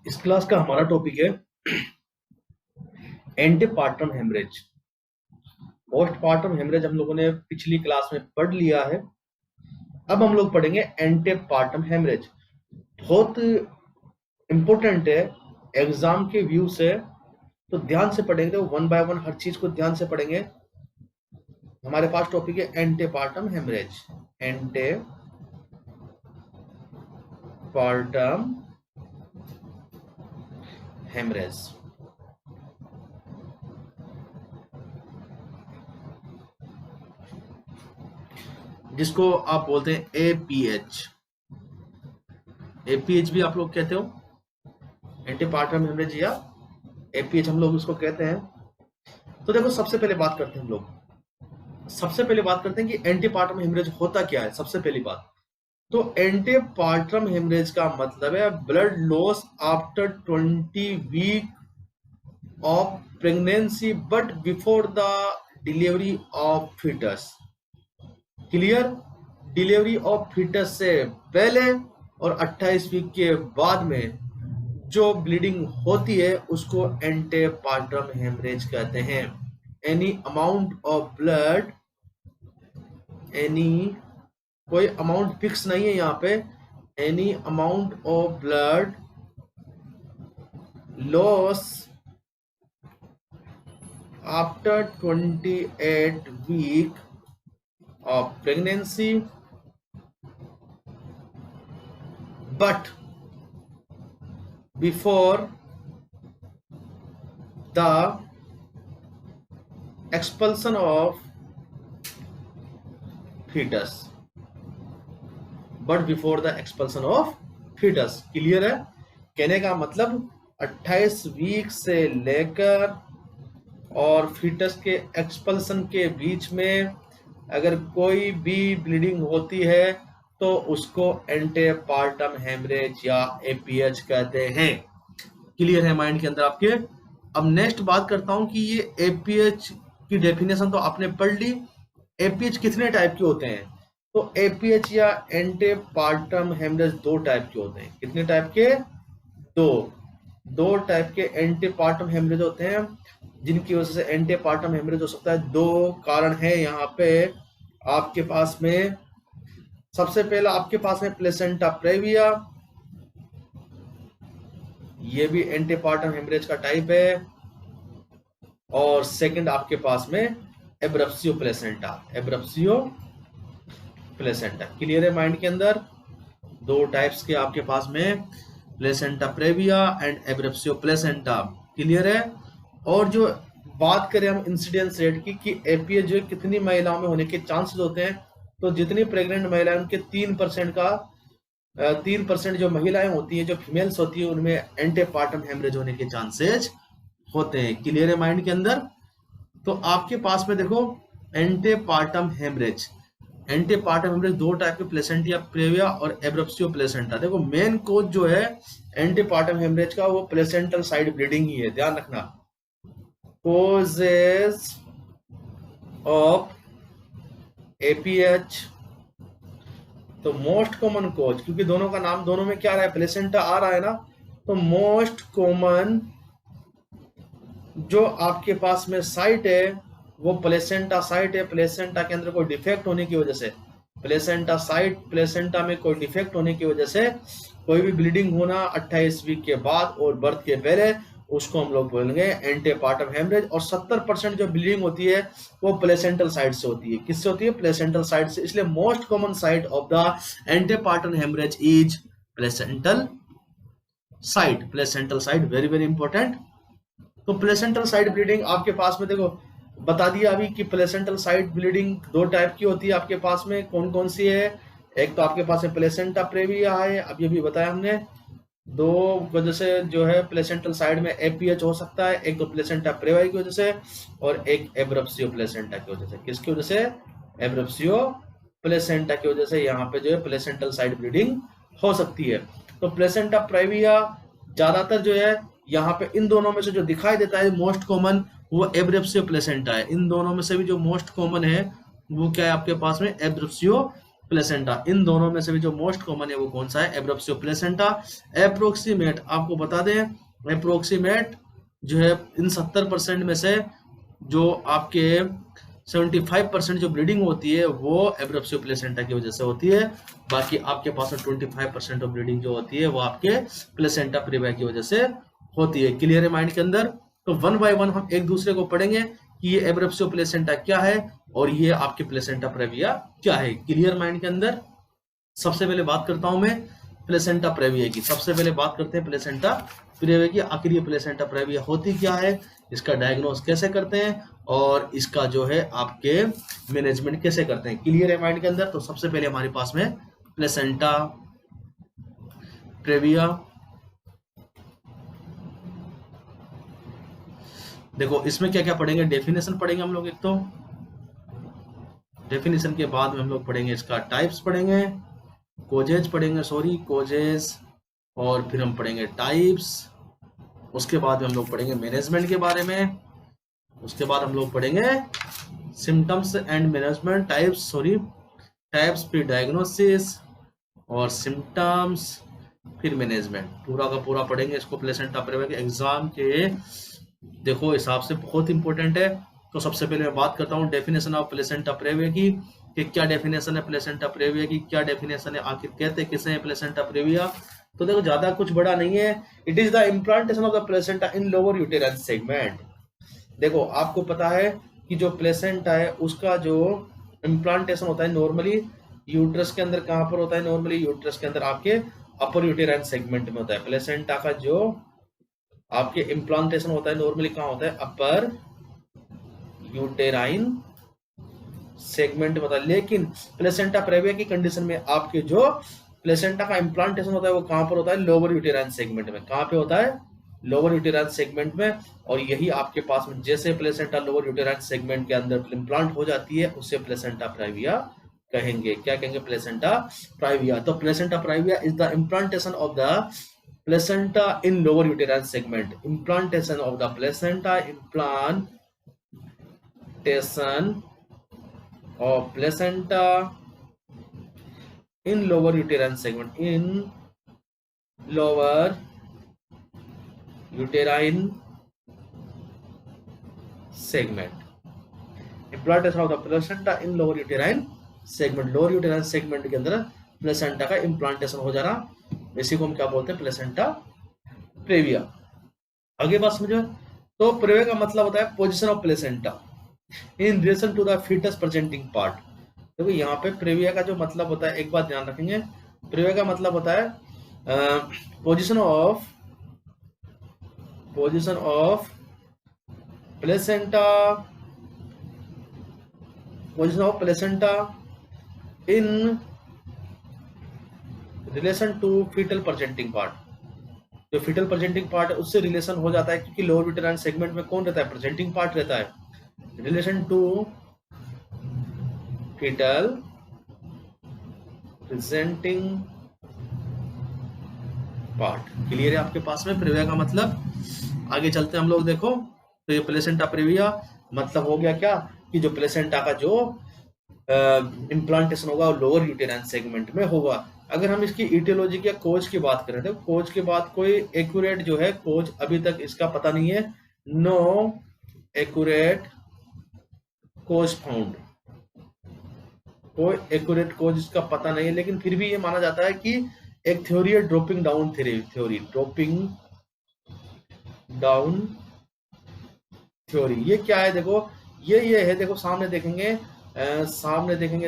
इस क्लास का हमारा टॉपिक है एंटीपार्टम हेमरेज। पोस्टपार्टम हेमरेज हम लोगों ने पिछली क्लास में पढ़ लिया है। अब हम लोग पढ़ेंगे एंटीपार्टम हेमरेज। बहुत इंपॉर्टेंट है एग्जाम के व्यू से, तो ध्यान से पढ़ेंगे, वन बाय वन हर चीज को ध्यान से पढ़ेंगे। हमारे पास टॉपिक है एंटीपार्टम हेमरेज। एंटीपार्टम हेमरेज जिसको आप बोलते हैं एपीएच। एपीएच भी आप लोग कहते हो, एंटीपार्टम हेमरेज या एपीएच हम लोग उसको कहते हैं। तो देखो, सबसे पहले बात करते हैं कि एंटीपार्टम हेमरेज होता क्या है। सबसे पहली बात तो एंटीपार्टम हेमरेज का मतलब है blood loss after 20 week of pregnancy but before the delivery of fetus. Clear? Delivery of fetus से पहले और 28 वीक के बाद में जो ब्लीडिंग होती है उसको एंटीपार्टम हेमरेज कहते हैं। एनी अमाउंट ऑफ ब्लड, कोई अमाउंट फिक्स नहीं है यहाँ पे, any amount of blood loss after 28 week of pregnancy but before the expulsion of fetus, clear है? कहने का मतलब 28 वीक से लेकर और फीटस के एक्सपल्सन के बीच में अगर कोई भी ब्लीडिंग होती है तो उसको एंटीपार्टम हेमरेज या एपीएच कहते हैं। क्लियर है माइंड के अंदर आपके? अब नेक्स्ट बात करता हूं कि ये एपीएच की डेफिनेशन तो आपने पढ़ ली। एपीएच कितने टाइप के होते हैं? तो एपीएच या एंटीपार्टम हेमरेज दो टाइप के होते हैं। कितने टाइप के? दो टाइप के एंटीपार्टम हेमरेज होते हैं, जिनकी वजह से एंटीपार्टम हेमरेज हो सकता है। दो कारण है यहाँ पे आपके पास में। सबसे पहला आपके पास में प्लेसेंटा प्रेविया, ये भी एंटीपार्टम हेमरेज का टाइप है। और सेकंड आपके पास में एब्रप्सियो प्लेसेंटा। क्लियर है माइंड के अंदर? दो टाइप्स के आपके पास में placenta previa and abruptio placenta. Clear है? और जो बात करें हम इंसिडेंस रेट की कि एपीएच जो कितनी महिलाओं में होने के चांसेस होते हैं, तो जितनी प्रेग्नेंट महिलाएं उनके 3% जो महिलाएं होती हैं, जो फीमेल्स होती है, उनमें एंटीपार्टम हेमरेज होने के चांसेस होते हैं। क्लियर है माइंड के अंदर? तो आपके पास में देखो एंटीपार्टम हेमरेज दो टाइप के, प्लेसेंटा प्रेविया और एब्रप्सियो प्लेसेंटा। देखो मेन कोज जो है एंटीपार्टम हेमरेज का वो प्लेसेंटल साइड ब्लीडिंग ही है, ध्यान रखना। causes of APH, तो मोस्ट कॉमन कोज, क्योंकि दोनों का नाम दोनों में क्या रहा है, प्लेसेंटा आ रहा है ना, तो मोस्ट कॉमन जो आपके पास में साइट है वो प्लेसेंटा साइट है। प्लेसेंटा के अंदर कोई डिफेक्ट होने की वजह से, प्लेसेंटा में कोई डिफेक्ट होने की वजह से कोई भी ब्लीडिंग होना 28 वीक के बाद और बर्थ के पहले, उसको हम लोग बोलेंगे एंटीपार्टम हेमरेज। और 70% जो ब्लीडिंग होती है वो प्लेसेंटल साइड से होती है। किससे होती है? प्लेसेंटल साइड से। इसलिए most common site of the antepartum haemorrhage is placental side. Very very important. तो प्लेसेंटल साइड ब्लीडिंग आपके पास में देखो बता दिया अभी कि प्लेसेंटल साइड ब्लीडिंग दो टाइप की होती है आपके पास में। कौन कौन सी है? एक तो आपके पास में प्लेसेंटा प्रेविया है, अब ये भी बताया हमने। दो वजह से जो है प्लेसेंटल साइड में एपीएच हो सकता है, एक तो प्लेसेंटा प्रेविया की वजह से और एक एब्रप्सियो प्लेसेंटा की वजह से। किसकी वजह से? एब्रप्सियो प्लेसेंटा की वजह से यहाँ पे जो है प्लेसेंटल साइड ब्लीडिंग हो सकती है। तो प्लेसेंटा प्रेविया ज्यादातर जो है यहाँ पे इन दोनों में से जो दिखाई देता है मोस्ट कॉमन, वो एब्रप्सियो प्लेसेंटा है। इन दोनों में से भी जो मोस्ट कॉमन है वो क्या है आपके पास में? Abruptio placenta. इन दोनों में से भी जो मोस्ट कॉमन है वो कौन सा है? Abruptio placenta. अप्रोक्सीमेट आपको बता दें, अप्रोक्सीमेट जो है इन 70% में से जो आपके 75% जो ब्लीडिंग होती है वो एब्रप्सियो प्लेसेंटा की वजह से होती है। बाकी आपके पास 25% ऑफ ब्लीडिंग जो होती है वो आपके प्लेसेंटा प्रीविया की वजह से होती है। क्लियर है माइंड के अंदर? तो वन बाय वन हम एक दूसरे को पढ़ेंगे कि ये एब्रप्सियो प्लेसेंटा क्या है और ये आपके प्लेसेंटा प्रीविया क्या है। क्लियर माइंड के अंदर? सबसे पहले बात करता हूं मैं प्लेसेंटा प्रेविया की। सबसे पहले बात करते हैं प्लेसेंटा प्रेविया की। आखिर ये प्लेसेंटा प्रेविया होती क्या है, इसका डायग्नोस कैसे करते हैं और इसका जो है आपके मैनेजमेंट कैसे करते हैं। क्लियर है माइंड के अंदर? तो सबसे पहले हमारे पास में प्लेसेंटा प्रेविया। देखो इसमें क्या क्या पढ़ेंगे, डेफिनेशन पढ़ेंगे हम लोग। एक तो डेफिनेशन के बाद में हम लोग पढ़ेंगे इसका टाइप्स पढ़ेंगे, कोजेज पढ़ेंगे, कोजेज, और फिर हम पढ़ेंगे टाइप्स। उसके बाद हम लोग पढ़ेंगे मैनेजमेंट के बारे में। उसके बाद हम लोग पढ़ेंगे सिम्टम्स एंड मैनेजमेंट, टाइप्स फिर डायग्नोसिस और सिम्टम्स फिर मैनेजमेंट। पूरा का पूरा पढ़ेंगे इसको प्लेसेंटा प्रेविया के एग्जाम के देखो हिसाब से बहुत इंपॉर्टेंट है। तो सबसे पहले मैं बात करता हूँ डेफिनेशन ऑफ प्लेसेंटा प्रेविया की, कि क्या डेफिनेशन है प्लेसेंटा प्रेविया की, क्या डेफिनेशन है, आखिर कहते किसे है प्लेसेंटा प्रेविया। तो देखो ज्यादा कुछ बड़ा नहीं है। It is the implantation of the placenta in lower uterine segment. देखो आपको पता है कि जो प्लेसेंटा है उसका जो इम्प्लांटेशन होता है नॉर्मली यूट्रस के अंदर कहां पर होता है? नॉर्मली यूट्रस के अंदर आपके अपर यूटेराइन सेगमेंट में होता है। प्लेसेंटा का जो आपके इम्प्लांटेशन होता है नॉर्मली कहां होता है? अपर यूटेराइन सेगमेंट में होता है। लेकिन प्लेसेंटा प्रेविया की कंडीशन में आपके जो प्लेसेंटा का इम्प्लांटेशन होता है वो कहां पर होता है? लोअर यूटेराइन सेगमेंट में। कहां पे होता है? लोअर यूटेराइन सेगमेंट में। और यही आपके पास में जैसे प्लेसेंटा लोअर यूटेराइन सेगमेंट के अंदर इम्प्लांट हो जाती है उसे प्लेसेंटा प्रेविया कहेंगे। क्या कहेंगे? Placenta previa. तो placenta previa is the implantation of the placenta in lower uterine segment. Implantation of the placenta, implantation of placenta in lower uterine segment, in lower uterine segment. Implantation of the placenta in lower uterine segment. lower uterine segment के अंदर placenta का implantation हो जाना, इसी को हम क्या बोलते हैं? Placenta previa. आगे बात समझो। तो प्रेविया का मतलब होता है position of placenta in relation to the fetus presenting part. देखो यहाँ पे प्रेविया का जो मतलब होता है, एक बात ध्यान रखेंगे, प्रेविया का मतलब होता है position of placenta in relation to fetal presenting part. जो फीटल प्रेजेंटिंग पार्ट है उससे रिलेशन हो जाता है, क्योंकि लोअर यूटेराइन सेगमेंट में कौन रहता है? प्रेजेंटिंग पार्ट रहता है। Relation to fetal presenting part. Clear है आपके पास में प्रेविया का मतलब? आगे चलते हैं हम लोग। देखो तो ये प्लेसेंटा प्रेविया मतलब हो गया क्या, कि जो प्लेसेंटा का जो इम्प्लांटेशन होगा वो लोअर यूटेराइन सेगमेंट में होगा। अगर हम इसकी इटियोलॉजी या कोज की बात करें तो कोज के बाद कोई एक्यूरेट जो है कोज अभी तक इसका पता नहीं है। नो एक्यूरेट कोज फाउंड, कोई एक्यूरेट कोज इसका पता नहीं है। लेकिन फिर भी ये माना जाता है कि एक थ्योरी है dropping down theory, dropping down theory. ये क्या है? देखो ये है, देखो सामने देखेंगे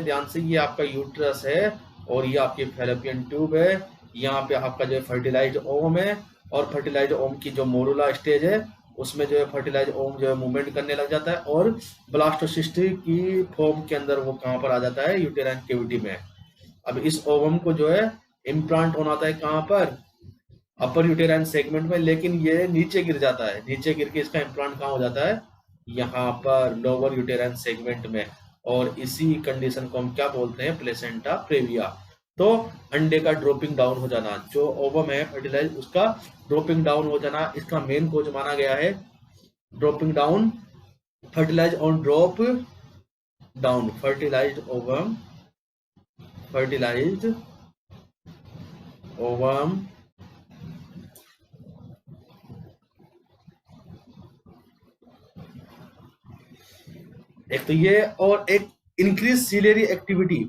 ध्यान से, ये आपका यूट्रस है और ये आपकी फैलोपियन ट्यूब है। यहाँ पे आपका जो है फर्टिलाइज्ड ओवम है, और फर्टिलाइज्ड ओवम की जो मोरुला स्टेज है उसमें जो है फर्टिलाइज्ड ओवम जो है मूवमेंट करने लग जाता है, और ब्लास्टोसिस्ट की फॉर्म के अंदर वो कहाँ पर आ जाता है? यूटेराइन कैविटी में। अब इस ओवम को जो है इम्प्लांट होना था कहाँ पर? अपर यूटेराइन सेगमेंट में। लेकिन ये नीचे गिर जाता है, नीचे गिर के इसका इम्प्लांट कहाँ हो जाता है? यहाँ पर लोअर यूटेराइन सेगमेंट में। और इसी कंडीशन को हम क्या बोलते हैं? Placenta previa. तो अंडे का ड्रॉपिंग डाउन हो जाना, जो ओवम है फर्टिलाइज उसका ड्रॉपिंग डाउन हो जाना, इसका मेन कोज माना गया है। Dropping down, fertilise on drop down, fertilised ovum fertilised ovum एक तो ये, और एक इंक्रीज सीलेरी एक्टिविटी।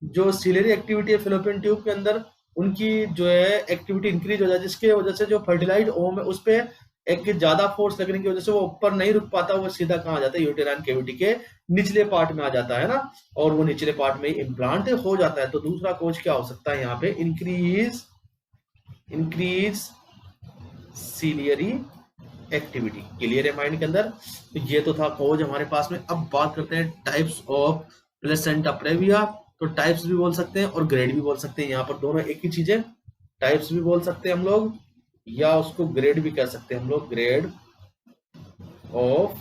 जो सीलेरी एक्टिविटी है फिलोपियन ट्यूब के अंदर, उनकी जो है एक्टिविटी इंक्रीज हो जाए, जिसके वजह से जो फर्टिलाइज्ड ओवम है उस पे एक ज्यादा फोर्स लगने की वजह से वो ऊपर नहीं रुक पाता, वो सीधा कहाँ आ जाता है, यूटेराइन कैविटी के निचले पार्ट में आ जाता है ना, और वो निचले पार्ट में इम्प्लांट हो जाता है। तो दूसरा कोज क्या हो सकता है यहाँ पे, इंक्रीज सीलियरी एक्टिविटी। क्लियर है माइंड के अंदर? तो ये तो था कोज हमारे पास में। अब बात करते हैं टाइप्स ऑफ प्लेसेंटा प्रेविया। तो टाइप्स भी बोल सकते हैं और ग्रेड भी बोल सकते हैं, यहाँ पर दोनों एक ही चीज है। टाइप्स भी बोल सकते हैं हम लोग, या उसको ग्रेड भी कह सकते हैं हम लोग, ग्रेड ऑफ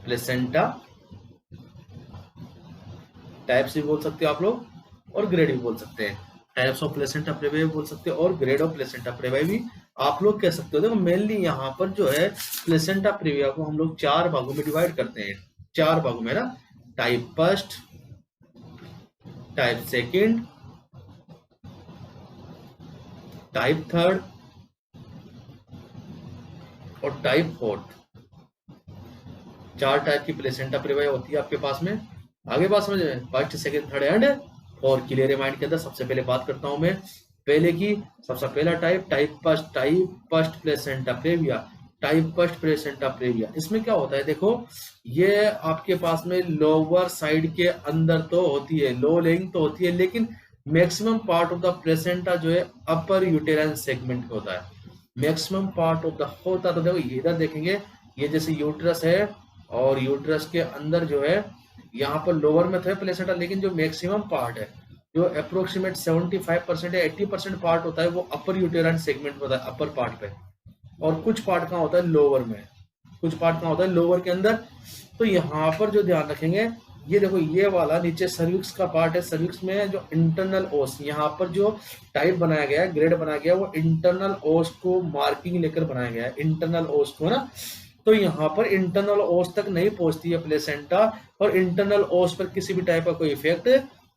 प्लेसेंटा। टाइप्स भी बोल सकते हो आप लोग और ग्रेड भी बोल सकते हैं। टाइप्स ऑफ प्लेसेंटा प्रेविया भी बोल सकते हो और ग्रेड ऑफ प्लेसेंटा प्रेविया भी आप लोग कह सकते हो। देखो मेनली यहाँ पर जो है प्लेसेंटा प्रेविया को हम लोग 4 भागों में डिवाइड करते हैं, 4 भागों में ना, type first, type second, type third और टाइप फोर्थ। 4 टाइप की प्लेसेंटा प्रेविया होती है आपके पास में। आगे बात समझ में, फर्स्ट सेकंड थर्ड एंड और क्लियर माइंड के अंदर सबसे पहले बात करता हूं मैं पहले की। सबसे पहला type first placenta praevia, type first placenta praevia. इसमें क्या होता है, देखो ये आपके पास में लोअर साइड के अंदर तो होती है, लो लेइंग तो होती है, लेकिन maximum part of the placenta जो है अपर यूटेराइन सेगमेंट में होता है। मैक्सिमम पार्ट ऑफ द होता, तो देखो इधर देखेंगे, ये जैसे यूट्रस है और यूट्रस के अंदर जो है यहाँ पर लोअर में तो है प्लेसेंटा, लेकिन जो मैक्सिमम पार्ट है, जो अप्रोक्सीमेट 75% या 80% पार्ट होता है, वो अपर यूटेराइन सेगमेंट में होता है, अपर पार्ट पे। और कुछ पार्ट कहाँ होता है, लोअर में। कुछ पार्ट कहाँ होता है, लोअर के अंदर। तो यहाँ पर जो ध्यान रखेंगे, ये देखो ये वाला नीचे सर्विक्स का पार्ट है, सर्विक्स में जो इंटरनल ओस, यहाँ पर जो टाइप बनाया गया है, ग्रेड बनाया गया है, वो इंटरनल ओस को मार्किंग लेकर बनाया गया है, इंटरनल ओस को ना। तो यहाँ पर इंटरनल ओस तक नहीं पहुंचती है प्लेसेंटा, और इंटरनल ओस पर किसी भी टाइप का कोई इफेक्ट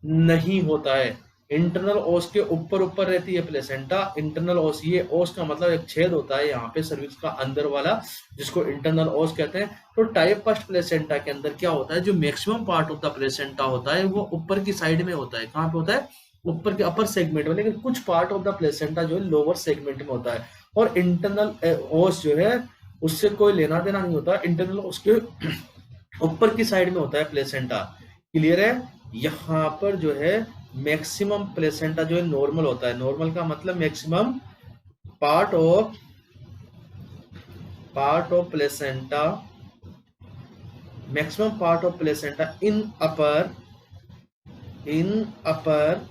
नहीं होता है। इंटरनल ओस के ऊपर ऊपर रहती है प्लेसेंटा। इंटरनल ओस, ये ओस का मतलब एक छेद होता है यहाँ पे सर्विक्स का अंदर वाला, जिसको इंटरनल ओस कहते हैं। तो टाइप फर्स्ट प्लेसेंटा के अंदर क्या होता है, जो maximum part of the placenta होता है वो ऊपर की साइड में होता है। कहाँ पे होता है, ऊपर के अपर सेगमेंट में, लेकिन कुछ पार्ट ऑफ द प्लेसेंटा जो है लोअर सेगमेंट में होता है। और इंटरनल ओस जो है उससे कोई लेना देना नहीं होता, इंटरनल उसके ऊपर की साइड में होता है प्लेसेंटा। क्लियर है? यहाँ पर जो है मैक्सिमम प्लेसेंटा जो है नॉर्मल होता है। नॉर्मल का मतलब maximum part of placenta, maximum part of placenta in upper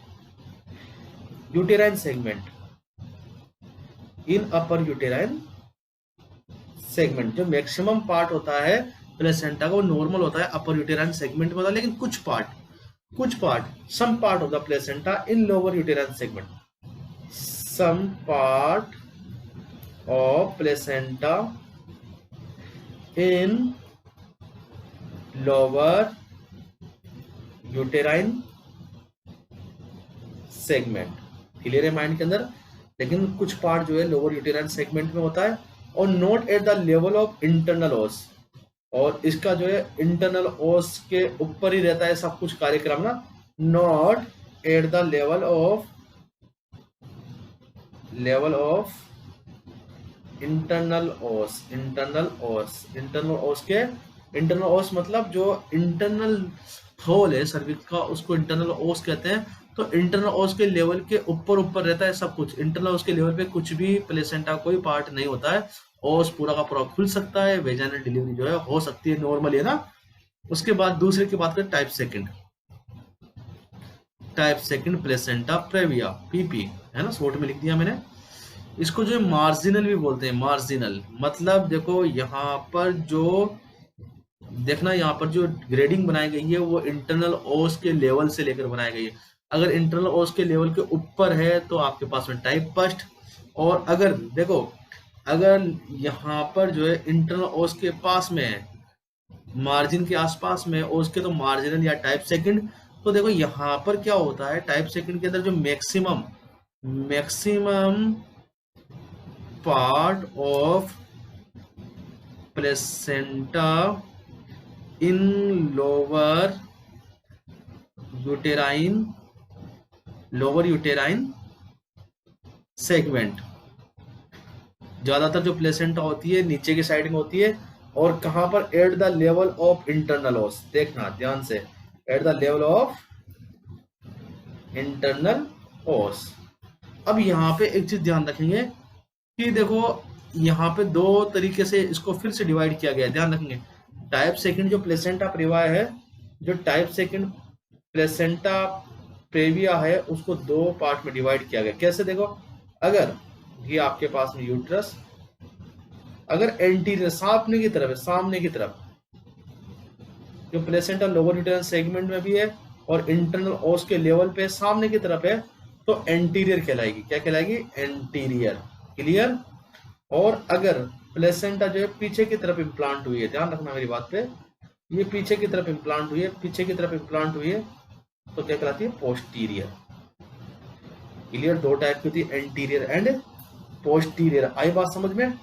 uterine segment, in upper uterine segment. जो मैक्सिमम पार्ट होता है प्लेसेंटा का वो नॉर्मल होता है, अपर यूटेराइन सेगमेंट में होता है, लेकिन कुछ part some part of the placenta in lower uterine segment, some part of placenta in lower uterine segment. Clear है माइंड के अंदर? लेकिन कुछ पार्ट जो है लोअर यूटेराइन सेगमेंट में होता है, और not at the level of internal ओस, और इसका जो है इंटरनल ओस के ऊपर ही रहता है सब कुछ कार्यक्रम ना। Not at the level of internal os, internal ओस मतलब जो इंटरनल होल है सर्विक्स का, उसको इंटरनल ओस कहते हैं। तो इंटरनल ओस के लेवल के ऊपर रहता है सब कुछ। इंटरनल ओस के लेवल पे कुछ भी प्लेसेंटा कोई पार्ट नहीं होता है। ओस पूरा का पूरा खुल सकता है, वेजाइनल डिलीवरी जो है हो सकती है नॉर्मली, है ना। उसके बाद दूसरे की बात करें, type second placenta praevia, PP, है ना, शॉर्ट में लिख दिया मैंने। इसको जो मार्जिनल भी बोलते हैं। मार्जिनल मतलब देखो यहाँ पर जो देखना, यहाँ पर जो ग्रेडिंग बनाई गई है वो इंटरनल ओस के लेवल से लेकर बनाई गई है। अगर इंटरनल ओस के लेवल के ऊपर है तो आपके पास में टाइप फर्स्ट, और अगर देखो अगर यहाँ पर जो है इंटरनल ओस के पास में है, मार्जिन के आसपास में ओस के, तो मार्जिनल या टाइप सेकंड। तो देखो यहाँ पर क्या होता है, टाइप सेकंड के अंदर जो maximum part of placenta in lower uterine segment, ज्यादातर जो प्लेसेंटा होती है नीचे की साइड में होती है, और कहां पर, at the level of internal ओस, देखना ध्यान से, at the level of internal ओस। अब यहाँ पे एक चीज ध्यान रखेंगे कि देखो यहाँ पे दो तरीके से इसको फिर से डिवाइड किया गया है, ध्यान रखेंगे। टाइप सेकंड जो प्लेसेंटा प्रेविया है, जो टाइप सेकंड प्लेसेंटा प्रेविया है, उसको दो पार्ट में डिवाइड किया गया। कैसे, देखो, अगर ये आपके पास में यूट्रस, अगर एंटीरियर सामने की तरफ है, सामने की तरफ जो प्लेसेंटा लोअर यूटेराइन सेगमेंट में भी है और इंटरनल ओस के लेवल पे सामने की तरफ है, तो एंटीरियर कहलाएगी। क्या कहलाएगी? एंटीरियर। क्लियर? और अगर प्लेसेंटा जो है पीछे की तरफ इम्प्लांट हुई है, ध्यान रखना मेरी बात पे, ये पीछे की तरफ इम्प्लांट हुई है, पीछे की तरफ इम्प्लांट हुई है, तो क्या कहलाती है? पोस्टीरियर। क्लियर? दो टाइप की होती है, एंटीरियर एंड पोस्टीरियर। आई बात समझ में?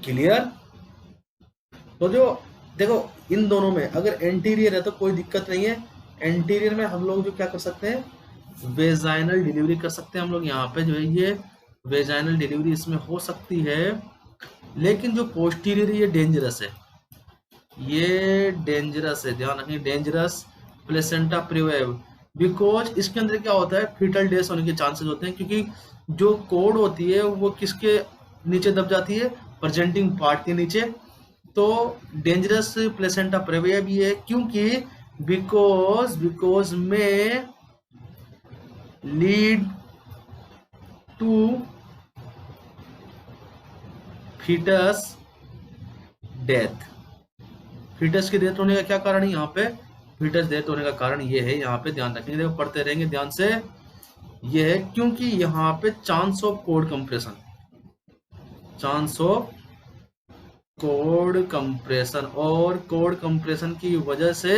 क्लियर? तो जो देखो इन दोनों में अगर एंटीरियर है तो कोई दिक्कत नहीं है। एंटीरियर में हम लोग जो क्या कर सकते हैं, वेजाइनल डिलीवरी कर सकते हैं। हम लोग यहाँ पे जो है ये वेजाइनल डिलीवरी इसमें हो सकती है, लेकिन जो पोस्टीरियर ये डेंजरस है, ये डेंजरस है, ध्यान रखिए, डेंजरस प्लेसेंटा प्रेविया, बिकॉज इसके अंदर क्या होता है, फीटल डेथ होने के चांसेस होते हैं, क्योंकि जो कोड होती है वो किसके नीचे दब जाती है? प्रेजेंटिंग पार्ट के नीचे। तो डेंजरस प्लेसेंटा प्रेविया भी है, क्योंकि because may lead to fetus death. फीटस की डेथ होने का क्या कारण है? यहाँ पे फीटस डेथ होने का कारण ये है, यहाँ पे ध्यान रखेंगे, देखो पढ़ते रहेंगे ध्यान से, ये है क्योंकि यहाँ पे chance of code compression, chance of code compression, और कोड कंप्रेशन की वजह से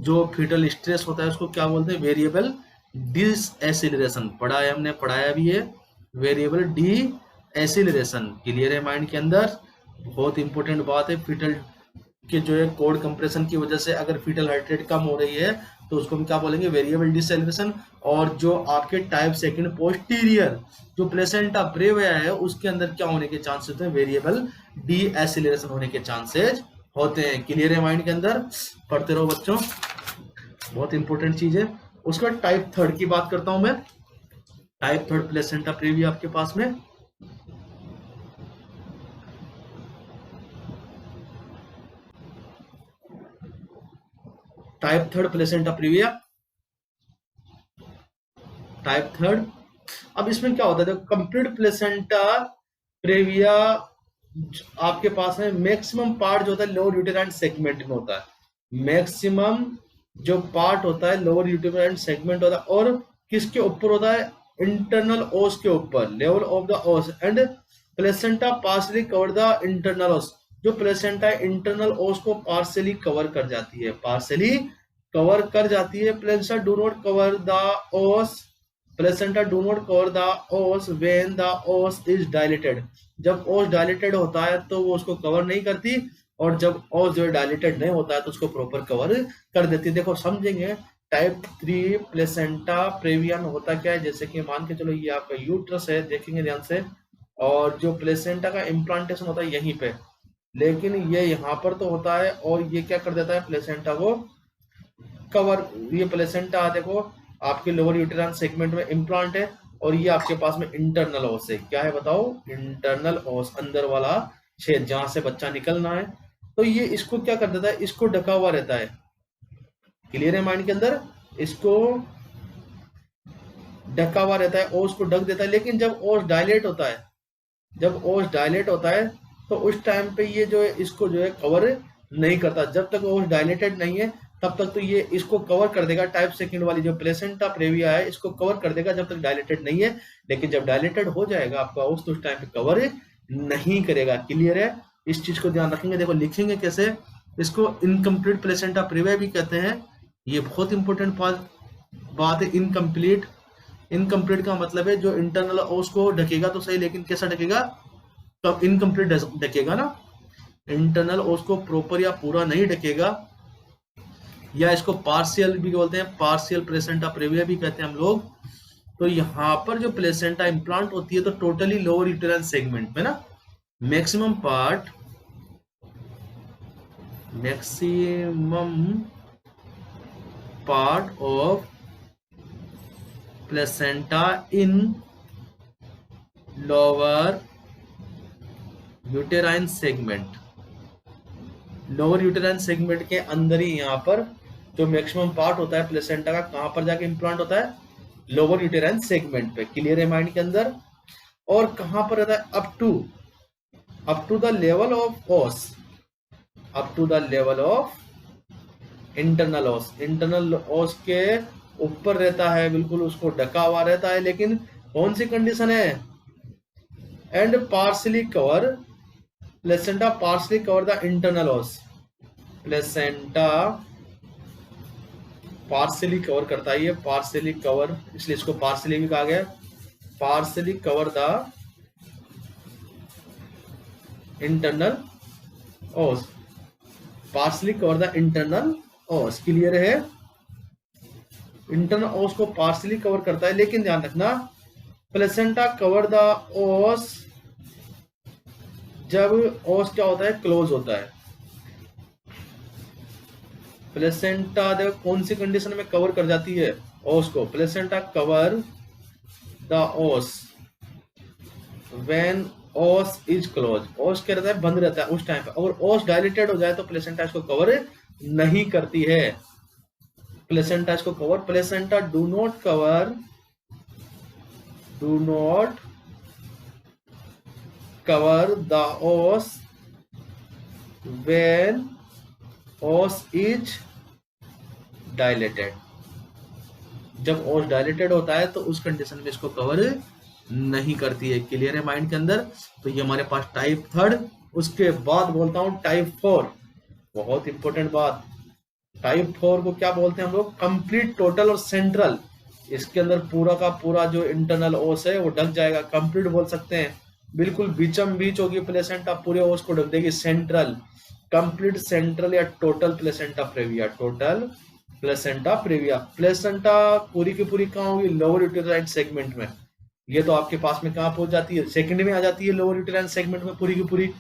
जो फीटल स्ट्रेस होता है उसको क्या बोलते हैं? वेरिएबल डिसएसिलरेशन। हमने पढ़ाया भी है, वेरिएबल डिसएसिलरेशन। क्लियर है माइंड के अंदर? बहुत इंपॉर्टेंट बात है। फीटल के जो है कोड कंप्रेशन की वजह से अगर फीटल हार्ट रेट कम हो रही है तो उसको हम क्या बोलेंगे? वेरिएबल डिसएसिलरेशन। और जो आपके टाइप सेकंड पोस्टीरियर जो प्लेसेंटा प्रेविया है उसके अंदर क्या होने के चांसेस होते हैं? वेरिएबल डीएसिलरेशन होने के चांसेस होते हैं। क्लियर है माइंड के अंदर? पढ़ते रहो बच्चों, बहुत इंपॉर्टेंट चीज है। उसके बाद टाइप थर्ड की बात करता हूं मैं। टाइप थर्ड प्लेसेंटा प्रेविया आपके पास में, type third placenta praevia, type third. अब इसमें क्या होता है? देखो कंप्लीट प्लेसेंटा प्रेविया आपके पास में मैक्सिमम पार्ट जो होता है लोअर यूटेराइन सेगमेंट में होता है। मैक्सिमम जो पार्ट होता है लोअर यूटेराइन सेगमेंट होता है, और किसके ऊपर होता है? इंटरनल ओस के ऊपर, लेवल ऑफ द ओस, and placenta partially cover the internal ओस। जो प्लेसेंटा इंटरनल ओस को पार्शियली कवर कर जाती है, पार्शियली कवर कर जाती है। Placenta do not cover the os, placenta do not cover the os when the os is dilated. जब ओस डायलेटेड होता है तो वो उसको कवर नहीं करती, और जब ओस जो डायलेटेड नहीं होता है तो उसको प्रॉपर कवर कर देती है। देखो समझेंगे, टाइप 3 प्लेसेंटा प्रेविया में होता क्या है? जैसे कि मान के चलो ये आपका यूट्रस है, देखेंगे ध्यान से, और जो प्लेसेंटा का इम्प्लांटेशन होता है यहीं पे, लेकिन ये यहाँ पर तो होता है, और ये क्या कर देता है? प्लेसेंटा को कवर। ये प्लेसेंटा देखो आपके लोअर यूटेराइन सेगमेंट में इम्प्लांट है, और ये आपके पास में इंटरनल ओस है। क्या है बताओ? इंटरनल ओस, अंदर वाला छेद जहां से बच्चा निकलना है। तो ये इसको क्या कर देता है? इसको ढका हुआ रहता है। क्लियर है माइंड के अंदर? इसको ढका हुआ रहता है, ओस को ढक देता है। लेकिन जब ओस डायलेट होता है, जब ओस डायलेट होता है तो उस टाइम पे ये जो है इसको जो है कवर नहीं करता। जब तक ओस डायलेटेड नहीं है तब तक तो ये इसको कवर कर देगा। टाइप सेकंड वाली जो प्लेसेंटा प्रेविया है इसको कवर कर देगा जब तक डायलेटेड नहीं है, लेकिन जब डायलेटेड हो जाएगा आपका ओस तो उस टाइम पे कवर नहीं करेगा। क्लियर है? इस चीज को ध्यान रखेंगे। देखो लिखेंगे कैसे इसको, इनकम्प्लीट प्लेसेंटा प्रेविया भी कहते हैं, ये बहुत इंपॉर्टेंट बात है। इनकम्प्लीट, इनकम्प्लीट का मतलब है जो इंटरनल ओस को ढकेगा तो सही, लेकिन कैसा ढकेगा, तब इनकम्प्लीट ढकेगा ना, इंटरनल ओस को प्रॉपर या पूरा नहीं ढकेगा, या इसको पार्शियल भी बोलते हैं, पार्शियल प्लेसेंटा प्रेविया भी कहते हैं हम लोग। तो यहाँ पर जो प्लेसेंटा इम्प्लांट होती है तो टोटली लोअर यूटेराइन सेगमेंट में ना, maximum part of placenta in lower uterine segment, lower uterine segment के अंदर ही यहाँ पर जो मैक्सिमम पार्ट होता है प्लेसेंटा का, कहां पर जाके इम्प्लांट होता है, लोअर यूटेराइन सेगमेंट पे। क्लियर है माइंड के अंदर। और कहां पर रहता है, up to the level of os, up to the level of internal os, internal os के ऊपर रहता है, बिल्कुल उसको ढका हुआ रहता है। लेकिन कौन सी कंडीशन है, and partially cover placenta, partially cover the internal ओस, प्लेसेंटा पार्शली कवर करता है, ये पार्शली कवर, इसलिए इसको पार्शली भी कहा गया, पार्शली कवर द इंटरनल ओस, पार्शली कवर द इंटरनल ओस। क्लियर है, इंटरनल ओस को पार्शली कवर करता है, लेकिन ध्यान रखना प्लेसेंटा कवर द ओस, जब ओस क्या होता है, क्लोज होता है। प्लेसेंटा देखो कौन सी कंडीशन में कवर कर जाती है ओस को, placenta cover the os when ओस इज क्लोज, ओस क्या रहता है, बंद रहता है उस टाइम पे। अगर ओस डायलेटेड हो जाए तो प्लेसेंटा इसको कवर नहीं करती है, प्लेसेंटा इसको cover, placenta do not cover the os when ओस इज डायलेटेड, जब ओस डायलेटेड होता है तो उस कंडीशन में इसको कवर नहीं करती है। क्लियर है माइंड के अंदर। तो ये हमारे पास टाइप थर्ड। उसके बाद बोलता हूं टाइप 4, बहुत इंपॉर्टेंट बात। टाइप 4 को क्या बोलते हैं हम लोग, कंप्लीट, टोटल और सेंट्रल। इसके अंदर पूरा का पूरा जो इंटरनल ओस है वो ढक जाएगा, कंप्लीट बोल सकते हैं। बिल्कुल बीचम बीच होगी प्लेसेंटा, पूरे ओस को ढक देगी, सेंट्रल, कंप्लीट सेंट्रल या total placenta praevia, total placenta praevia. Placenta पूरी की पूरी कहाँ होगी, लोअर यूटेराइन सेगमेंट में। ये तो आपके पास में कहाँ पहुंच जाती है, सेकंड में आ जाती है लोअर यूटेराइन सेगमेंट में पूरी की पूरी।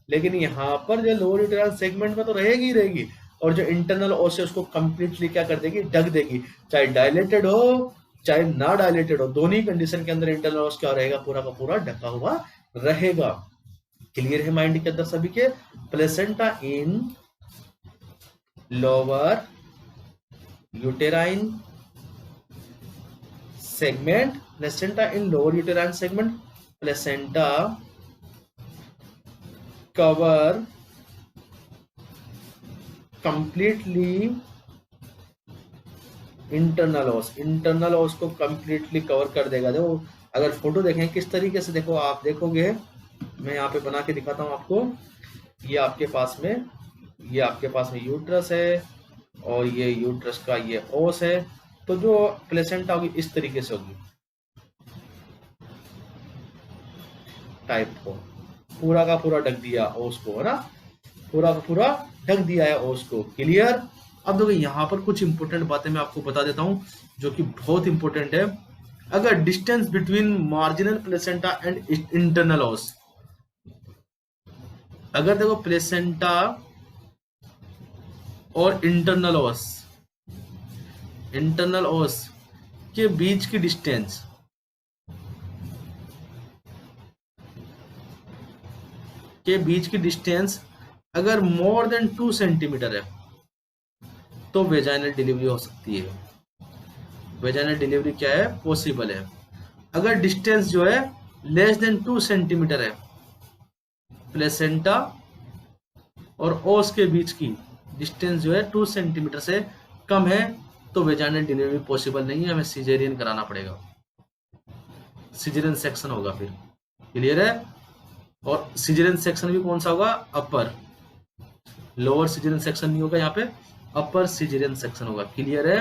लेकिन यहाँ पर जो लोअर यूटेराइन सेगमेंट में तो रहेगी ही रहेगी, और जो इंटरनल ओस है उसको कंप्लीटली क्या कर देगी, ढक देगी। चाहे डायलेटेड हो चाहे ना डायलेटेड हो, दोनों ही कंडीशन के अंदर इंटरनल ओस क्या रहेगा, पूरा का पूरा ढका हुआ रहेगा। क्लियर है माइंड के अंदर सभी के। Placenta in lower uterine segment, placenta in lower uterine segment, placenta cover completely internal os, internal ओस को कंप्लीटली कवर कर देगा। देखो अगर फोटो देखें किस तरीके से, देखो आप देखोगे, मैं यहाँ पे बना के दिखाता हूँ आपको। ये आपके पास में यूट्रस है, और ये यूट्रस का ये ओस है। तो जो प्लेसेंटा होगी इस तरीके से होगी, टाइप 4, पूरा का पूरा ढक दिया ओस को, है ना, पूरा का पूरा ढक दिया है ओस को। क्लियर। अब देखो यहाँ पर कुछ इंपॉर्टेंट बातें मैं आपको बता देता हूँ जो कि बहुत इंपॉर्टेंट है। अगर distance between marginal placenta and internal ओस, अगर देखो प्लेसेंटा और इंटरनल ओस के बीच की डिस्टेंस अगर मोर देन 2 सेंटीमीटर है तो वेजाइनल डिलीवरी हो सकती है। वेजाइनल डिलीवरी क्या है, पॉसिबल है। अगर डिस्टेंस जो है लेस देन 2 सेंटीमीटर है, प्लेसेंटा और ओस के बीच की डिस्टेंस जो है 2 सेंटीमीटर से कम है, तो वेजाइनल डिलीवरी पॉसिबल नहीं है, हमें सिजेरियन कराना पड़ेगा, सिजेरियन सेक्शन होगा फिर। क्लियर है। और सिजेरियन सेक्शन भी कौन सा होगा, अपर, लोअर सिजेरियन सेक्शन नहीं होगा यहाँ पे, अपर सिजेरियन सेक्शन होगा। क्लियर है?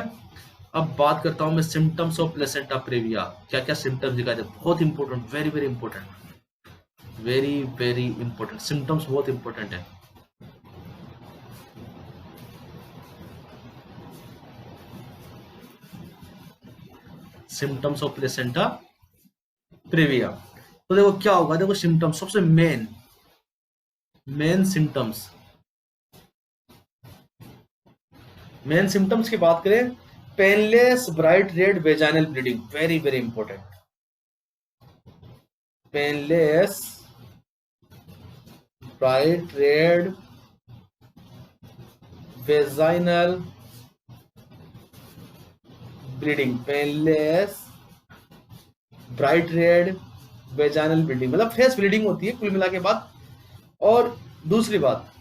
अब बात करता हूं मैं सिम्टम्स ऑफ प्लेसेंटा प्रेविया। क्या क्या सिम्टम्स दिखाई दे, बहुत important, very very important, very very important, symptoms बहुत इंपॉर्टेंट है। Symptoms of placenta previa. तो देखो क्या होगा, देखो सिम्टम्स, सबसे मेन सिम्टम्स, मेन सिम्टम्स की बात करें, painless bright red vaginal bleeding, very very important, painless bright red vaginal bleeding, painless bright red vaginal bleeding, मतलब फेस ब्लीडिंग होती है कुल मिला के बाद। और दूसरी बात,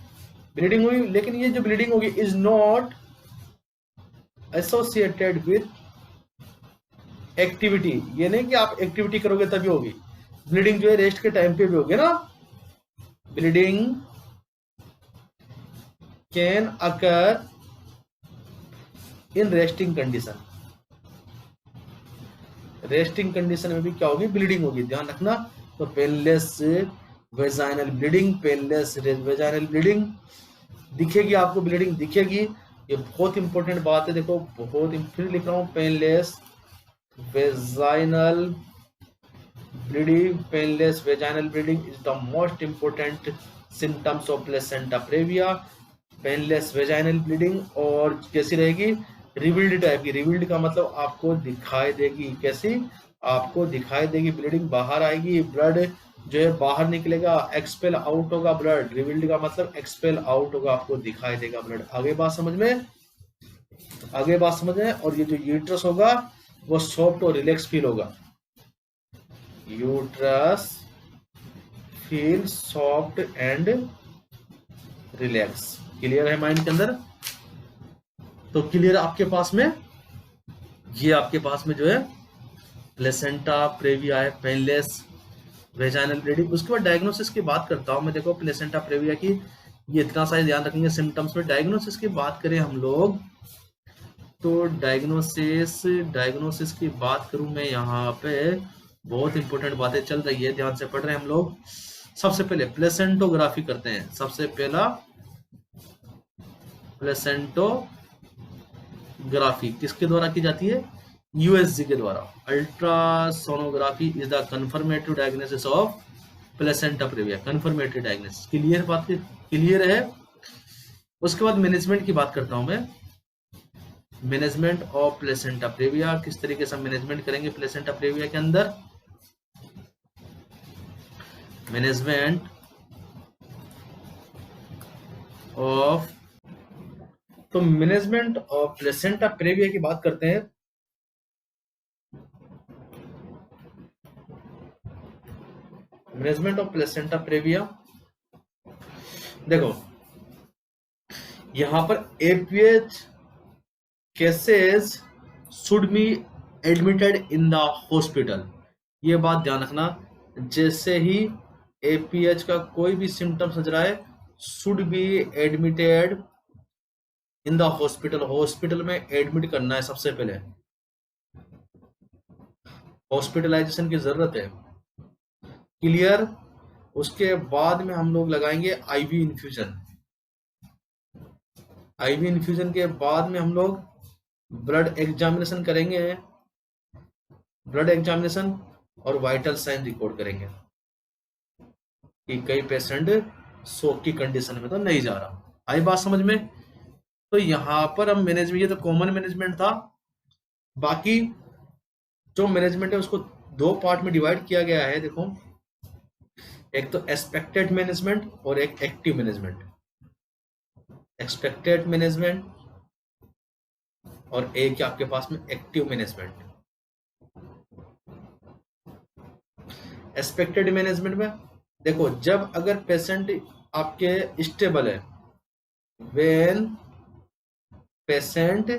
ब्लीडिंग हुई, लेकिन ये जो ब्लीडिंग होगी is not associated with activity, ये नहीं कि आप एक्टिविटी करोगे तभी होगी। ब्लीडिंग जो है रेस्ट के टाइम पे भी होगी ना, bleeding can occur in resting condition, resting condition में भी क्या होगी, ब्लीडिंग होगी, ध्यान रखना। तो painless vaginal bleeding, painless vaginal bleeding दिखेगी, आपको ब्लीडिंग दिखेगी, ये बहुत इंपॉर्टेंट बात है। देखो बहुत, फिर लिख रहा हूं, painless vaginal bleeding, painless vaginal bleeding is the most important symptoms of placenta praevia, painless vaginal bleeding. और कैसी रहेगी, रिविल्ड टाइप की, रिविल्ड का मतलब आपको दिखाई देगी, कैसी, आपको दिखाई देगी, ब्लीडिंग बाहर आएगी, ब्लड जो है बाहर निकलेगा, एक्सपेल आउट होगा ब्लड, रिविल्ड का मतलब एक्सपेल आउट होगा, आपको दिखाई देगा ब्लड। आगे बात समझ में, आगे बात समझ में। और ये जो यूट्रस होगा वो सॉफ्ट और रिलैक्स फील होगा, uterus feel soft and relax. Clear है माइंड के अंदर? तो क्लियर आपके पास में, ये आपके पास में जो है प्लेसेंटा प्रेविया है, पेनलेस वेजाइनल ब्लीडिंग। उसके बाद डायग्नोसिस की बात करता हूं मैं। देखो प्लेसेंटा प्रेविया की ये इतना सा ध्यान रखेंगे सिम्टम्स में। डायग्नोसिस की बात करें हम लोग, तो डायग्नोसिस की बात करूं मैं, यहाँ पे बहुत इंपॉर्टेंट बातें चल रही है, ध्यान से पढ़ रहे हैं हम लोग। सबसे पहले प्लेसेंटोग्राफी करते हैं, सबसे पहला प्लेसेंटोग्राफी किसके द्वारा की जाती है, यूएसजी के द्वारा। Ultrasonography is the confirmative diagnosis of placenta praevia, confirmative diagnosis. Clear बात, क्लियर है? उसके बाद मैनेजमेंट की बात करता हूं मैं, मैनेजमेंट ऑफ प्लेसेंटा प्रेविया, किस तरीके से मैनेजमेंट करेंगे प्लेसेंटा प्रेविया के अंदर, मैनेजमेंट ऑफ, तो मैनेजमेंट ऑफ प्लेसेंटा प्रेविया की बात करते हैं। मैनेजमेंट ऑफ प्लेसेंटा प्रेविया, देखो यहां पर APH cases should be admitted in the hospital, ये बात ध्यान रखना। जैसे ही एपीएच का कोई भी सिम्टम्स नजर आए, should be admitted in the hospital, hospital में एडमिट करना है सबसे पहले, हॉस्पिटलाइजेशन की जरूरत है। क्लियर? उसके बाद में हम लोग लगाएंगे आईवी इन्फ्यूजन, आईवी इन्फ्यूजन के बाद में हम लोग ब्लड एग्जामिनेशन करेंगे, ब्लड एग्जामिनेशन और वाइटल साइन रिकॉर्ड करेंगे कि कई पेशेंट शोक की कंडीशन में तो नहीं जा रहा। आई बात समझ में? तो यहाँ पर हम मैनेजमेंट, ये तो कॉमन मैनेजमेंट था। बाकी जो मैनेजमेंट है उसको दो पार्ट में डिवाइड किया गया है, देखो एक तो एक्सपेक्टेड मैनेजमेंट और एक एक्टिव मैनेजमेंट। एक्सपेक्टेड मैनेजमेंट और एक आपके पास में एक्टिव मैनेजमेंट। एक्सपेक्टेड मैनेजमेंट में देखो, जब अगर पेशेंट आपके स्टेबल है, व्हेन पेशेंट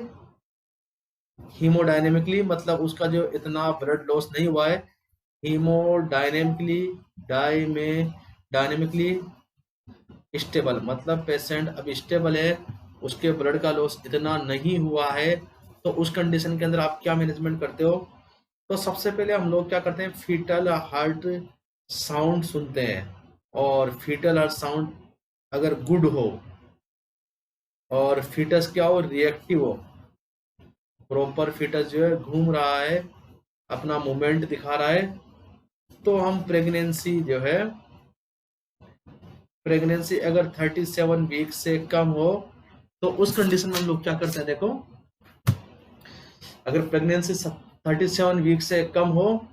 हीमोडायनेमिकली, मतलब उसका जो इतना ब्लड लॉस नहीं हुआ है, हीमोडायनेमिकली डायनेमिकली स्टेबल, मतलब पेशेंट अब स्टेबल है, उसके ब्लड का लॉस इतना नहीं हुआ है, तो उस कंडीशन के अंदर आप क्या मैनेजमेंट करते हो? तो सबसे पहले हम लोग क्या करते हैं, फीटल हार्ट साउंड सुनते हैं, और फीटल हार्ट साउंड अगर गुड हो और फीटस क्या हो, रिएक्टिव हो, प्रॉपर फीटस जो है घूम रहा है, अपना मूवमेंट दिखा रहा है, तो हम प्रेगनेंसी अगर 37 वीक से कम हो, तो उस कंडीशन में हम लोग क्या करते हैं, देखो अगर प्रेगनेंसी 37 वीक से कम हो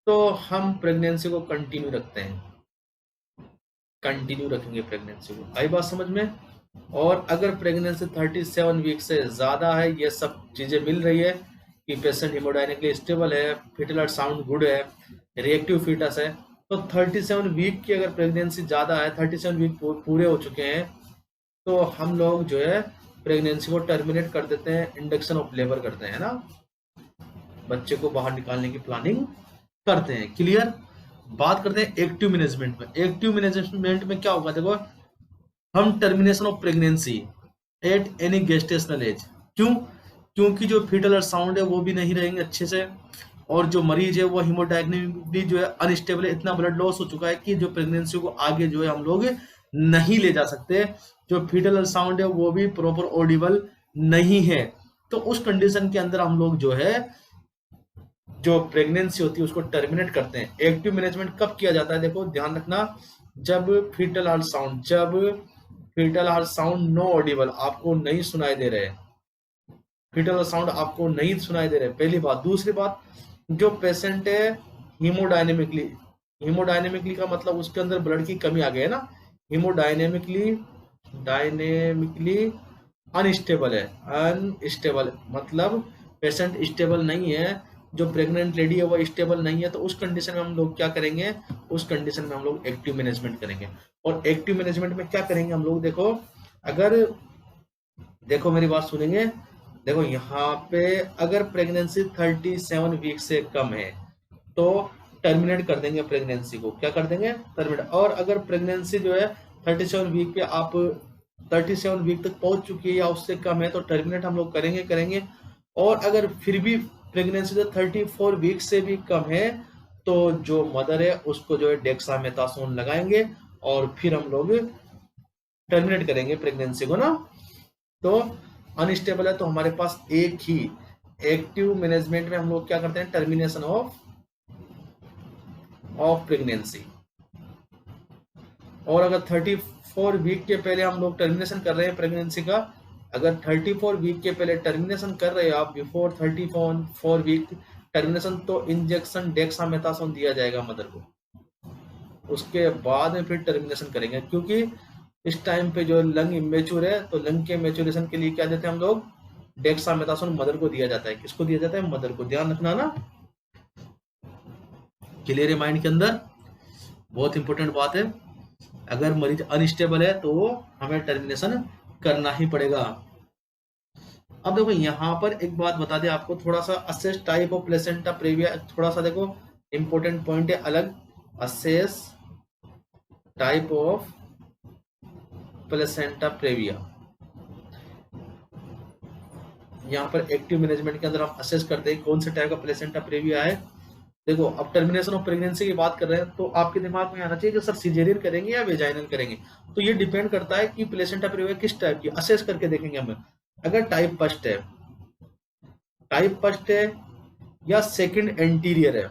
तो हम प्रेगनेंसी को कंटिन्यू रखते हैं, कंटिन्यू रखेंगे प्रेगनेंसी को। आई बात समझ में? और अगर प्रेगनेंसी 37 वीक से ज़्यादा है, ये सब चीज़ें मिल रही है कि पेशेंट हेमोडायनेमिकली स्टेबल है, फीटल हार्ट साउंड गुड है, रिएक्टिव फीटस है, तो 37 वीक की अगर प्रेगनेंसी ज़्यादा है, 37 वीक पूरे हो चुके हैं, तो हम लोग जो है प्रेगनेंसी को टर्मिनेट कर देते हैं, इंडक्शन ऑफ लेबर करते हैं ना, बच्चे को बाहर निकालने की प्लानिंग करते हैं। क्लियर? बात करते हैं एक्टिव मैनेजमेंट में। एक्टिव मैनेजमेंट में क्या होगा, देखो हम termination of pregnancy at any gestational age, क्यों? क्योंकि जो फीटल साउंड है वो भी नहीं रहेंगे अच्छे से, और जो मरीज है वो हीमोडायनेमिकली जो है अनस्टेबल है, इतना ब्लड लॉस हो चुका है कि जो प्रेगनेंसी को आगे जो है हम लोग नहीं ले जा सकते, जो फीटल साउंड है वो भी प्रॉपर ऑडिबल नहीं है, तो उस कंडीशन के अंदर हम लोग जो है जो प्रेगनेंसी होती है उसको टर्मिनेट करते हैं। एक्टिव मैनेजमेंट कब किया जाता है, देखो ध्यान रखना, जब fetal heart sound no audible, आपको नहीं सुनाई दे रहे, फीटल साउंड आपको नहीं सुनाई दे रहे, पहली बात। दूसरी बात, जो पेशेंट है हीमोडायनेमिकली का मतलब उसके अंदर ब्लड की कमी आ गई है ना, डायनेमिकली अनस्टेबल है, अनस्टेबल मतलब पेशेंट स्टेबल नहीं है, जो प्रेग्नेंट लेडी है वो स्टेबल नहीं है, तो उस कंडीशन में हम लोग क्या करेंगे, उस कंडीशन में हम लोग एक्टिव मैनेजमेंट करेंगे। और एक्टिव मैनेजमेंट में क्या करेंगे हम लोग, देखो अगर, देखो मेरी बात सुनेंगे, देखो यहाँ पे अगर प्रेगनेंसी 37 वीक से कम है तो टर्मिनेट कर देंगे प्रेगनेंसी को, क्या कर देंगे, टर्मिनेट। और अगर प्रेगनेंसी जो है 37 वीक पे आप 37 वीक तक पहुंच चुकी है या उससे कम है, तो टर्मिनेट हम लोग करेंगे। और अगर फिर भी प्रेगनेंसी जो 34 वीक से भी कम है, तो जो मदर है उसको जो है डेक्सामेथासोन लगाएंगे और फिर हम लोग टर्मिनेट करेंगे प्रेगनेंसी को ना। तो अनस्टेबल है तो हमारे पास एक ही एक्टिव मैनेजमेंट में हम लोग क्या करते हैं, टर्मिनेशन ऑफ प्रेगनेंसी। और अगर 34 वीक के पहले हम लोग टर्मिनेशन कर रहे हैं प्रेगनेंसी का, अगर 34 वीक के पहले टर्मिनेशन कर रहे हैं आप, बिफोर 34 वीक टर्मिनेशन, तो इंजेक्शन डेक्सामेथासोन दिया जाएगा मदर को, उसके बाद में फिर टर्मिनेशन करेंगे। क्योंकि इस टाइम पे जो लंग इमेच्योर है, तो लंग के मैच्योरेशन के लिए क्या देते हैं हम लोग, डेक्सामेथासोन मदर को दिया जाता है। किसको दिया जाता है, मदर को। ध्यान रखना ना, क्लियर है माइंड के अंदर, बहुत इंपॉर्टेंट बात है। अगर मरीज अनस्टेबल है तो हमें टर्मिनेशन करना ही पड़ेगा। अब देखो यहाँ पर एक बात बता दे आपको, थोड़ा सा assess type of placenta praevia, थोड़ा सा देखो इंपॉर्टेंट पॉइंट है अलग, assess type of placenta praevia. यहाँ पर एक्टिव मैनेजमेंट के अंदर हम असेस करते हैं कौन से टाइप का प्लेसेंटा प्रेविया है। देखो अब टर्मिनेशन ऑफ प्रेगनेंसी की बात कर रहे हैं, तो आपके दिमाग में आना चाहिए कि सर सिजेरियन करेंगे या वेजाइनल करेंगे, तो ये डिपेंड करता है कि प्लेसेंटा प्रेविया किस टाइप की, असेस करके देखेंगे हमें। अगर टाइप फर्स्ट है या सेकंड एंटीरियर है,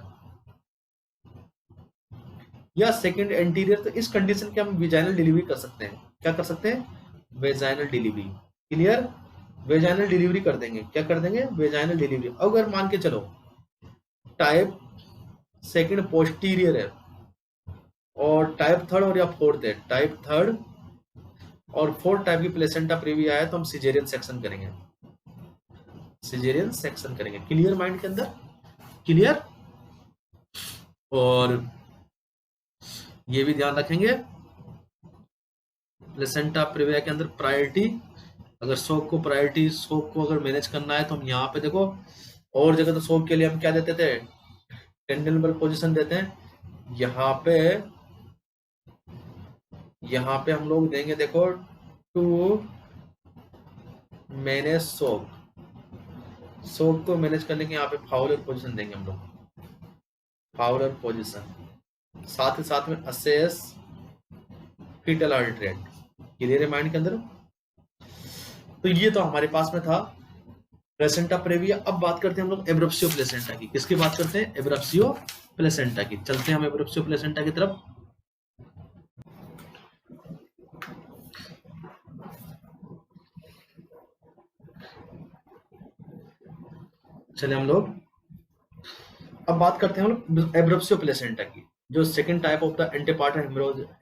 तो इस कंडीशन के हम वेजाइनल डिलीवरी कर सकते हैं। क्या कर सकते हैं, vaginal delivery. Clear, vaginal delivery कर देंगे। क्या कर देंगे, वेजाइनल डिलीवरी। अगर मान के चलो टाइप सेकंड पोस्टीरियर है और टाइप थर्ड और या फोर्थ है, टाइप थर्ड और फोर्थ टाइप की प्लेसेंटा प्रेविया है, तो हम सिजेरियन सेक्शन करेंगे, क्लियर माइंड के अंदर, क्लियर। और ये भी ध्यान रखेंगे प्लेसेंटा प्रेविया के अंदर प्रायोरिटी, अगर शॉक को अगर मैनेज करना है तो हम यहाँ पे देखो, और जगह तो शॉक के लिए हम क्या देते थे, टेंडेबल पोजीशन देते हैं। यहाँ पे हम लोग देंगे देखो 2 मैनेज सोक को मैनेज करने के यहाँ पे फाउलर पोजीशन देंगे हम लोग, फाउलर पोजीशन। साथ ही साथ में assess fetal heart rate, clear है माइंड के अंदर। तो ये तो हमारे पास में था प्लेसेंटा प्रेविया। अब बात करते हैं हम लोग एब्रप्सियो प्लेसेंटा की। किसकी बात करते हैं? एब्रप्सियो प्लेसेंटा की। चलते हैं हम एब्रप्सियो प्लेसेंटा की तरफ। चले हम लोग अब बात करते हैं हम लोग एब्रप्सियो प्लेसेंटा की। जो second type of the antepartum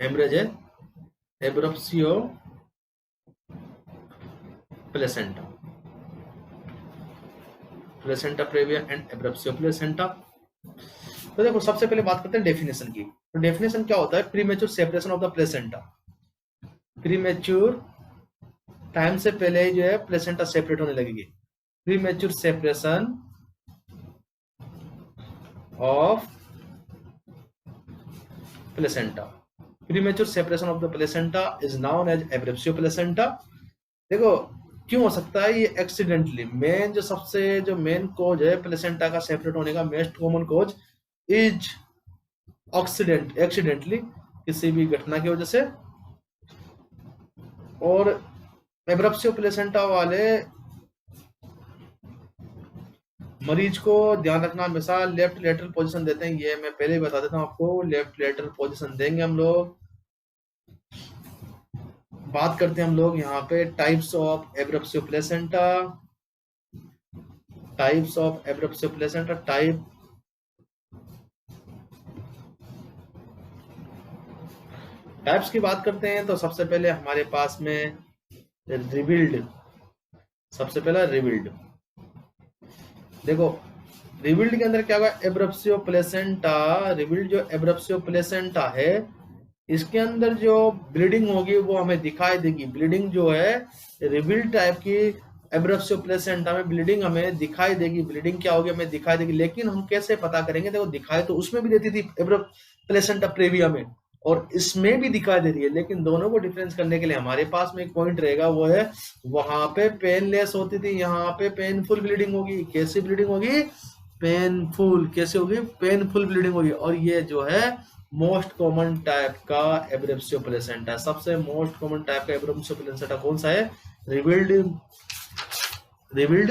haemorrhage है, abruptio placenta, placenta previa and abruptio placenta. तो देखो सबसे पहले बात करते हैं डेफिनेशन की। तो डेफिनेशन क्या होता है? Premature separation of the placenta. Premature time से पहले ही जो है प्लेसेंटा सेपरेट होने लगेगी। Premature separation of placenta, premature separation of the placenta is known as abruptio placenta. देखो क्यों हो सकता है ये? एक्सीडेंटली मेन जो मेन कोज है प्लेसेंटा का सेपरेट होने का, most common cause is accidentally, किसी भी घटना की वजह से। और एब्रप्सियो प्लेसेंटा वाले मरीज को ध्यान रखना हमेशा लेफ्ट लेटरल पोजीशन देते हैं। ये मैं पहले ही बता देता हूं आपको, लेफ्ट लेटरल पोजीशन देंगे हम लोग। बात करते हैं हम लोग यहाँ पे types of abruptio placenta. Types of abruptio placenta, types की बात करते हैं तो सबसे पहले हमारे पास में रिविल्ड, सबसे पहला रिविल्ड। देखो रिविल्ड के अंदर क्या होगा? एब्रप्सियो प्लेसेंटा। रिविल्ड जो एब्रप्सियो प्लेसेंटा है, इसके अंदर जो ब्लीडिंग होगी वो हमें दिखाई देगी। ब्लीडिंग जो है रिविल्ड टाइप की एब्रप्सियो प्लेसेंटा में ब्लीडिंग हमें दिखाई देगी। ब्लीडिंग क्या होगी? हमें दिखाई देगी। लेकिन हम कैसे पता करेंगे? देखो दिखाई तो उसमें भी देती थी प्लेसेंटा प्रेविया में, और इसमें भी दिखाई दे रही है। लेकिन दोनों को डिफरेंस करने के लिए हमारे पास में एक पॉइंट रहेगा, वो है वहां पे पेनलेस होती थी, यहाँ पे पेनफुल ब्लीडिंग होगी। कैसी ब्लीडिंग होगी? पेनफुल। कैसे होगी? पेनफुल ब्लीडिंग होगी। और ये जो है मोस्ट कॉमन टाइप का एब्रप्सियो प्लेसेंटा। सबसे मोस्ट कॉमन टाइप का एब्रप्सियो प्लेसेंटा कौन सा है? रिविल्ड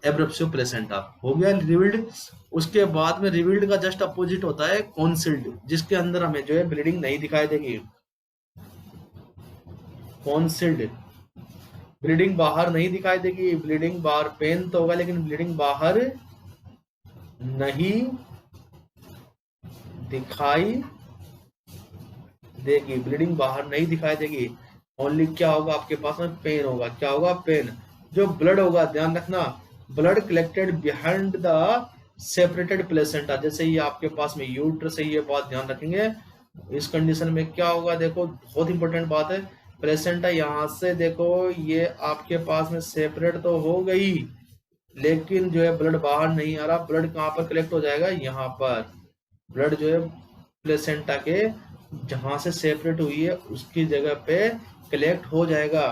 एब्रप्सियो प्लेसेंटा हो गया रिविल्ड। उसके बाद में रिविल्ड का जस्ट अपोजिट होता है कॉन्सिल्ड, जिसके अंदर हमें जो है ब्लीडिंग नहीं दिखाई देगी। कॉन्सिल्ड ब्लीडिंग बाहर नहीं दिखाई देगी। ब्लीडिंग बाहर पेन तो होगा लेकिन ब्लीडिंग बाहर नहीं दिखाई देगी। ब्लीडिंग बाहर नहीं दिखाई देगी। ओनली क्या होगा? आपके पास में पेन होगा। क्या होगा? पेन। जो ब्लड होगा, ध्यान रखना, blood collected behind the separated placenta. जैसे ये आपके पास में यूट्रस है, ये बात ध्यान रखेंगे। इस कंडीशन में क्या होगा? देखो बहुत इंपॉर्टेंट बात है, प्लेसेंटा यहाँ से देखो ये आपके पास में सेपरेट तो हो गई, लेकिन जो है ब्लड बाहर नहीं आ रहा। ब्लड कहाँ पर कलेक्ट हो जाएगा? यहाँ पर। ब्लड जो है प्लेसेंटा के जहां से सेपरेट हुई है उसकी जगह पे कलेक्ट हो जाएगा।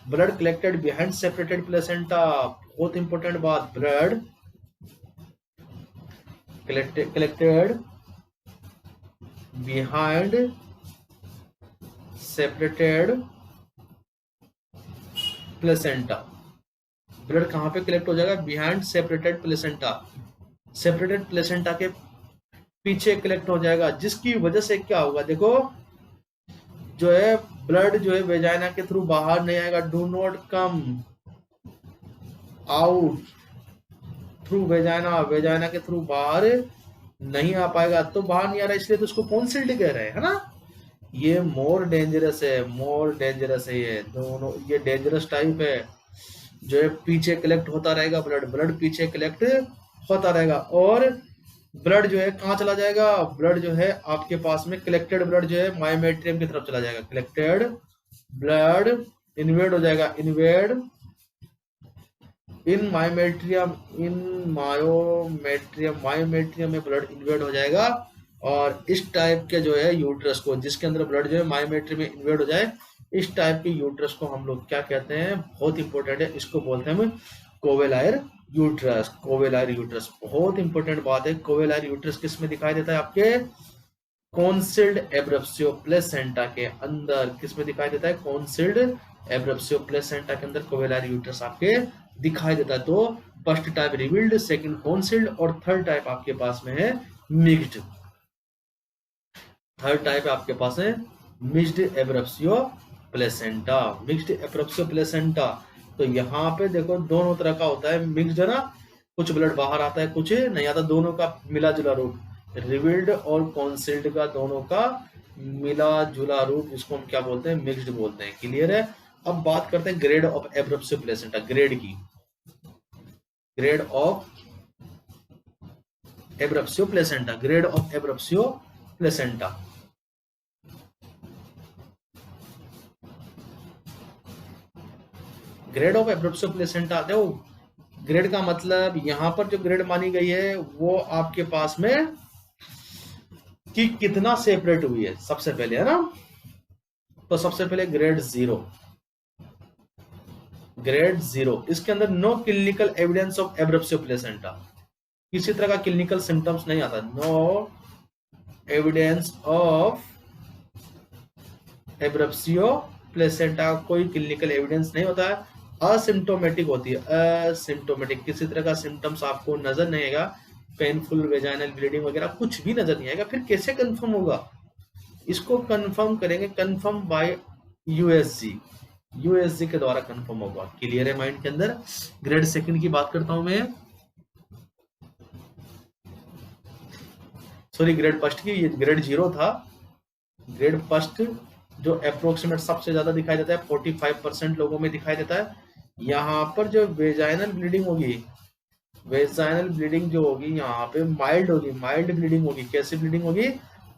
Blood collected behind separated placenta, बहुत इंपॉर्टेंट बात। Blood collected behind separated placenta. Blood कहां पे कलेक्ट हो जाएगा? Behind separated placenta. Separated placenta के पीछे कलेक्ट हो जाएगा, जिसकी वजह से क्या होगा? देखो जो है ब्लड जो है वेजाइना के थ्रू बाहर नहीं आएगा। Do not come out through vagina. Vagina के थ्रू बाहर नहीं आ पाएगा। तो बाहर नहीं आ रहा इसलिए तो उसको कॉन्सिल्ड कह रहे हैं, है ना। ये मोर डेंजरस है, मोर डेंजरस है। ये दोनों ये डेंजरस टाइप है। जो है पीछे कलेक्ट होता रहेगा ब्लड, ब्लड पीछे कलेक्ट होता रहेगा। और ब्लड जो है कहाँ चला जाएगा? ब्लड जो है आपके पास में कलेक्टेड ब्लड जो है मायोमेट्रियम की तरफ चला जाएगा। कलेक्टेड ब्लड इन्वेड हो जाएगा, इन्वेड इन मायोमेट्रियम, मायोमेट्रियम में ब्लड इन्वेड हो जाएगा। और इस टाइप के जो है यूट्रस को, जिसके अंदर ब्लड जो है मायोमेट्रियम में इन्वेड हो जाए, इस टाइप के यूट्रस को हम लोग क्या कहते हैं, बहुत इंपॉर्टेंट है, इसको बोलते हैं हम कोवेलायर यूट्रस। कोवेलायर यूट्रस बहुत इंपॉर्टेंट बात है। कोवेलायर यूट्रस किस में दिखाई देता है, आपके कॉन्सिल्ड एब्रप्सियो प्लेसेंटा के अंदर। किस में दिखाई देता है, कॉन्सिल्ड एब्रप्सियो प्लेसेंटा के अंदर कोवेलायर यूट्रस आपके दिखाई देता है। तो फर्स्ट टाइप रिवील्ड, सेकंड कॉन्सिल्ड और थर्ड टाइप आपके पास में है मिक्स्ड। थर्ड टाइप आपके पास है मिक्स्ड एब्रप्सियो प्लेसेंटा। मिक्स्ड एब्रप्सियो प्लेसेंटा, तो यहाँ पे देखो दोनों तरह का होता है मिक्स्ड है ना, कुछ ब्लड बाहर आता है कुछ नहीं आता, दोनों का मिला जुला रूप। रिवील्ड और कॉन्सिल्ड का दोनों का मिला जुला रूप, जिसको हम क्या बोलते हैं, मिक्स्ड बोलते हैं। क्लियर है। अब बात करते हैं grade of abruptio placenta, grade की। Grade of abruptio placenta, grade of abruptio placenta. Grade of abruptio placenta, देखो ग्रेड का मतलब यहां पर जो ग्रेड मानी गई है वो आपके पास में कि कितना सेपरेट हुई है, सबसे पहले है ना। तो सबसे पहले ग्रेड 0, ग्रेड 0 इसके अंदर no clinical evidence of abruptio placenta, किसी तरह का क्लिनिकल सिम्टम्स नहीं आता। No evidence of abruptio placenta, कोई क्लिनिकल एविडेंस नहीं होता है। असिम्टोमेटिक होती है, असिम्टोमेटिक, किसी तरह का सिम्टम्स आपको नजर नहीं आएगा, पेनफुल वेजाइनल ब्लीडिंग वगैरह कुछ भी नजर नहीं आएगा। फिर कैसे कंफर्म होगा, इसको कंफर्म करेंगे, कंफर्म बाय यूएसजी, यूएसजी के द्वारा कंफर्म होगा। क्लियर है माइंड के अंदर। ग्रेड सेकंड की बात करता हूं मैं, सॉरी ग्रेड फर्स्ट की, ये ग्रेड 0 था। ग्रेड फर्स्ट जो अप्रोक्सीमेट सबसे ज्यादा दिखाई देता है, 45% लोगों में दिखाई देता है। यहाँ पर जो वेजाइनल ब्लीडिंग होगी, वेजाइनल ब्लीडिंग जो होगी यहाँ पे माइल्ड होगी, माइल्ड ब्लीडिंग होगी। कैसी ब्लीडिंग होगी,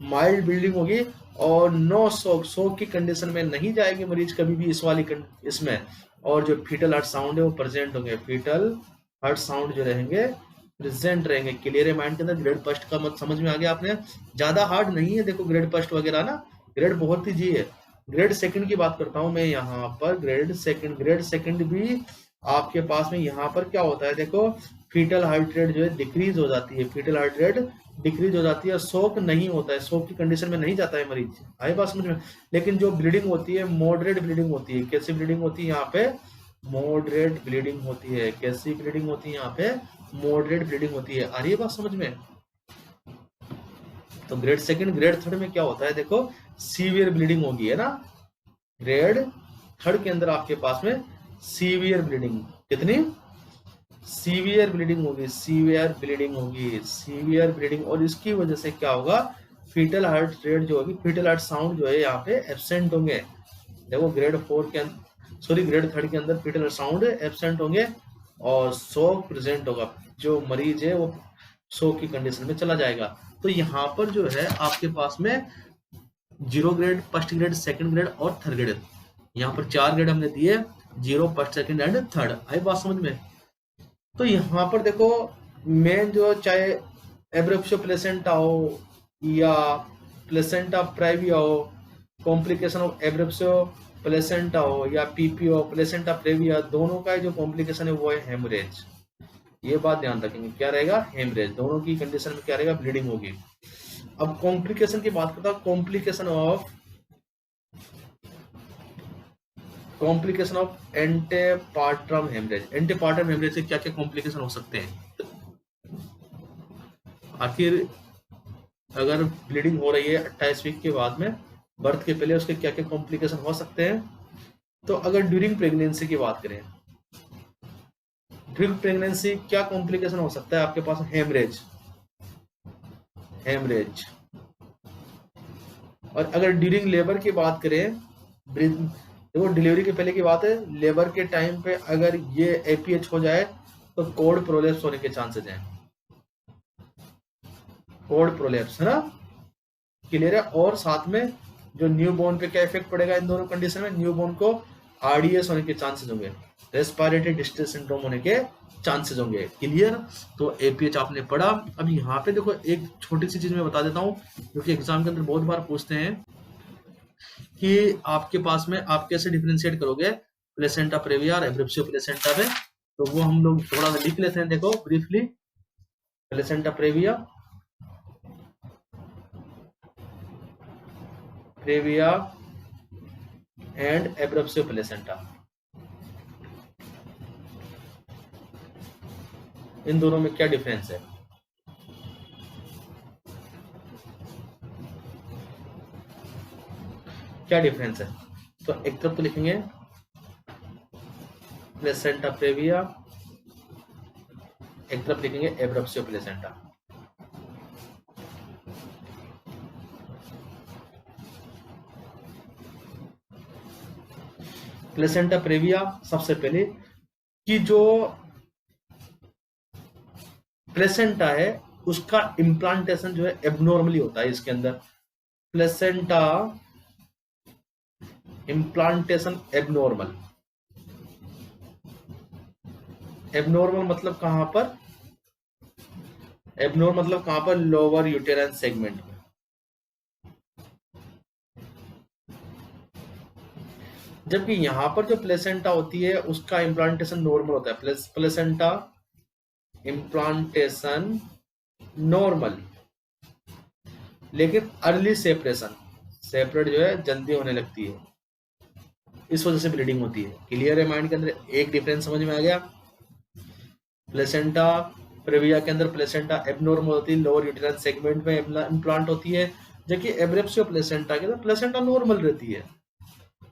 माइल्ड ब्लीडिंग होगी। और नो शोक, शोक की कंडीशन में नहीं जाएगी मरीज कभी भी इस वाली इसमें। और जो फीटल हार्ट साउंड है वो प्रेजेंट होंगे, फीटल हार्ट साउंड जो रहेंगे प्रेजेंट रहेंगे। क्लियर है माइंड के अंदर। ग्रेड फर्स्ट का मत समझ में आ गया आपने, ज्यादा हार्ड नहीं है देखो ग्रेड फर्स्ट वगैरह ना, ग्रेड बहुत ही जी है। ग्रेड सेकंड की बात करता हूं मैं यहाँ पर, ग्रेड सेकंड, ग्रेड सेकंड भी आपके पास में यहाँ पर क्या होता है, देखो फीटल हार्ट रेट जो है डिक्रीज हो जाती है, फीटल हार्ट रेट डिक्रीज हो जाती है। शोक नहीं होता है, शोक की कंडीशन में नहीं जाता है मरीज, आई बात समझ में। लेकिन जो ब्लीडिंग होती है मॉडरेट ब्लीडिंग होती है। कैसी ब्लीडिंग होती है यहाँ पे, मॉडरेट ब्लीडिंग होती है। कैसी ब्लीडिंग होती है यहाँ पे, मॉडरेट ब्लीडिंग होती है। आ रही है बात समझ में। तो ग्रेड सेकंड, ग्रेड थर्ड में क्या होता है, देखो सीवियर ब्लीडिंग होगी है ना। ग्रेड थर्ड के अंदर आपके पास में सीवियर ब्लीडिंग, कितनी सीवियर ब्लीडिंग होगी, सीवियर ब्लीडिंग होगी, सीवियर ब्लीडिंग। और इसकी वजह से क्या होगा, फीटल हार्ट रेट जो होगी, फीटल हार्ट साउंड जो है यहाँ पे एब्सेंट होंगे। देखो ग्रेड 4 के अंदर, सॉरी ग्रेड 3 के अंदर फीटल हार्ट साउंड एब्सेंट होंगे और शोक प्रेजेंट होगा। जो मरीज है वो शोक की कंडीशन में चला जाएगा। तो यहाँ पर जो है आपके पास में 0 grade, first grade, second grade और थर्ड ग्रेड, यहाँ पर 4 ग्रेड हमने दिए, 0, फर्स्ट, सेकंड एंड थर्ड। आई बात समझ में। तो यहाँ पर देखो मेन जो, चाहे एब्रप्सियो प्लेसेंटा हो या प्लेसेंटा प्रेविया हो, कॉम्प्लिकेशन ऑफ एब्रप्सियो प्लेसेंटा हो या पीपीओ प्लेसेंटा प्रेविया, दोनों का जो कॉम्प्लिकेशन है वो है हेमरेज। ये बात ध्यान रखेंगे, क्या रहेगा, हेमरेज। दोनों की कंडीशन में क्या रहेगा, ब्लीडिंग होगी। अब कॉम्प्लिकेशन की बात करता हूं, complication of antepartum haemorrhage. Antepartum haemorrhage से क्या क्या कॉम्प्लिकेशन हो सकते हैं। आखिर अगर ब्लीडिंग हो रही है 28 वीक के बाद में, बर्थ के पहले, उसके क्या क्या कॉम्प्लिकेशन हो सकते हैं। तो अगर ड्यूरिंग प्रेगनेंसी की बात करें, ड्यूरिंग प्रेगनेंसी क्या कॉम्प्लिकेशन हो सकता है आपके पास, हेमरेज, हेमरेज। और अगर ड्यूरिंग लेबर की बात करें, देखो डिलीवरी के पहले की बात है, लेबर के टाइम पे अगर ये एपीएच हो जाए तो कोड प्रोलेप्स होने के चांसेस हैं, कोड प्रोलेप्स है ना। क्लियर है। और साथ में जो न्यूबॉर्न पे क्या इफेक्ट पड़ेगा इन दोनों कंडीशन में, न्यूबॉर्न को आरडीएस होने के चांसेस होंगे, रेस्पिरेटरी डिस्ट्रेस सिंड्रोम होने के चांसेस होंगे। क्लियर। तो एपीएच आपने पढ़ा। अब यहाँ पे देखो एक छोटी सी चीज मैं बता देता हूँ, क्योंकि एग्जाम के अंदर बहुत बार पूछते हैं कि आपके पास में आप कैसे डिफरेंशिएट करोगे प्लेसेंटा प्रेविया और एब्रेप्सियो प्लेसेंटा में, तो वो हम लोग थोड़ा सा लिख लेते हैं। देखो briefly, placenta previa, previa and abruptio placenta, इन दोनों में क्या डिफरेंस है? क्या डिफरेंस है? तो एक तरफ तो लिखेंगे प्लेसेंटा प्रेविया, एक तरफ लिखेंगे एब्रेप्सियो प्लेसेंटा। प्लेसेंटा प्रेविया, सबसे पहले कि जो प्लेसेंटा है उसका इम्प्लांटेशन जो है एबनॉर्मली होता है इसके अंदर। प्लेसेंटा इम्प्लांटेशन एबनॉर्मल, एबनॉर्मल मतलब कहां पर? एबनॉर्मल मतलब कहां पर? लोअर यूटेराइन सेगमेंट में। जबकि यहां पर जो प्लेसेंटा होती है उसका इम्प्लांटेशन नॉर्मल होता है। प्लेसेंटा इम्प्लांटेशन नॉर्मल, लेकिन अर्ली सेपरेशन, सेपरेट जो है जल्दी होने लगती है, इस वजह से ब्लीडिंग होती है। क्लियर है माइंड के अंदर? एक डिफरेंस समझ में आ गया? प्लेसेंटा प्रेविया के अंदर प्लेसेंटा एबनॉर्मल होती है, लोअर यूटेराइन सेगमेंट में इम्प्लांट होती है, जबकि एब्रेप्सियो प्लेसेंटा के अंदर प्लेसेंटा नॉर्मल रहती है,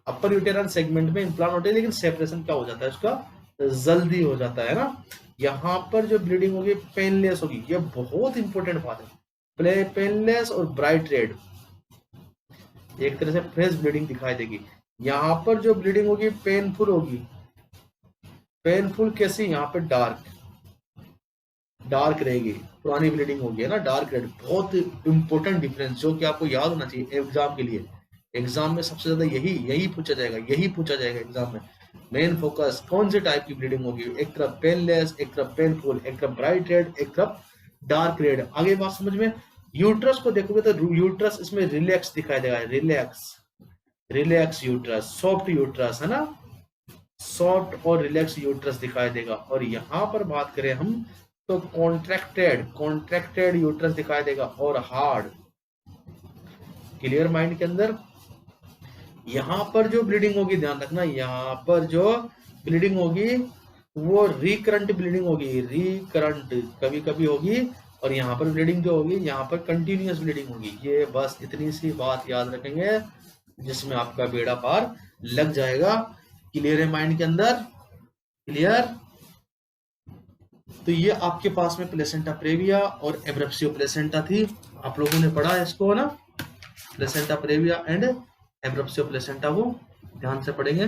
अपर यूटेराइन सेगमेंट में इम्प्लांट होती है, लेकिन सेपरेशन क्या हो जाता है उसका? जल्दी हो जाता है ना। यहाँ पर जो ब्लीडिंग होगी पेनलेस होगी, ये बहुत इंपॉर्टेंट बात है। पेनलेस और ब्राइट रेड, एक तरह से फ्रेश ब्लीडिंग दिखाई देगी। यहाँ पर जो ब्लीडिंग होगी पेनफुल होगी। पेनफुल कैसी? यहाँ पे डार्क रहेगी, पुरानी ब्लीडिंग होगी है ना, डार्क रेड। बहुत इंपॉर्टेंट डिफरेंस जो कि आपको याद होना चाहिए एग्जाम के लिए। एग्जाम में सबसे ज्यादा यही पूछा जाएगा एग्जाम में। मेन फोकस कौन से टाइप की ब्लीडिंग होगी? एक तरफ पेनलेस, एक तरफ पेनफुल, एक तरफ ब्राइट रेड, एक तरफ डार्क रेड। आगे बात समझ में? यूट्रस को देखोगे तो यूट्रस इसमें रिलैक्स दिखाई देगा, रिलैक्स यूट्रस, सॉफ्ट यूट्रस है ना, सॉफ्ट और रिलैक्स यूट्रस दिखाई देगा। और यहां पर बात करें हम तो कॉन्ट्रैक्टेड यूट्रस दिखाई देगा और हार्ड। क्लियर माइंड के अंदर? यहां पर जो ब्लीडिंग होगी, ध्यान रखना, यहां पर जो ब्लीडिंग होगी वो रिकरंट ब्लीडिंग होगी, रिकरंट कभी कभी होगी। और यहाँ पर ब्लीडिंग जो होगी, यहाँ पर कंटिन्यूअस ब्लीडिंग होगी। ये बस इतनी सी बात याद रखेंगे जिसमें आपका बेड़ा पार लग जाएगा। क्लियर है माइंड के अंदर? क्लियर? तो ये आपके पास में प्लेसेंटा प्रेविया और एब्रेप्सियो प्लेसेंटा थी। आप लोगों ने पढ़ा है इसको ना, placenta previa and abruptio placenta को ध्यान से पढ़ेंगे।